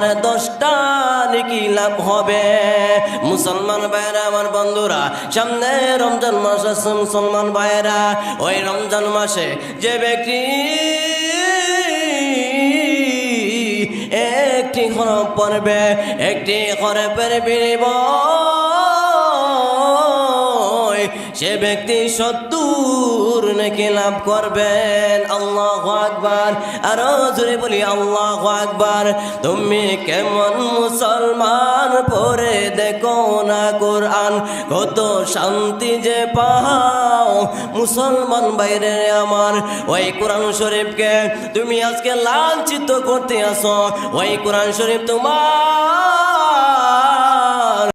তোমার 10টা নেকি লাভ হবে। মুসলমান ভাইরা আমার বন্ধুরা, সামনে রমজান মাস আছে মুসলমান ভাইরা। ওই রমজান মাসে যে ব্যক্তি একটি হরফ পড়বে, একটি হরফের বিনিময় সে ব্যক্তি 70 নেকি লাভ করবেন। আল্লাহু আকবার, আরো জোরে বলি আল্লাহু আকবার। তুমি কেমন মুসলমান, পড়ে দেখো না কোরআন, কত শান্তি যে পাও মুসলমান বাইরে আমার। ওই কোরআন শরীফকে তুমি আজকে লাঞ্ছিত করতে আসো, ওই কোরআন শরীফ তোমার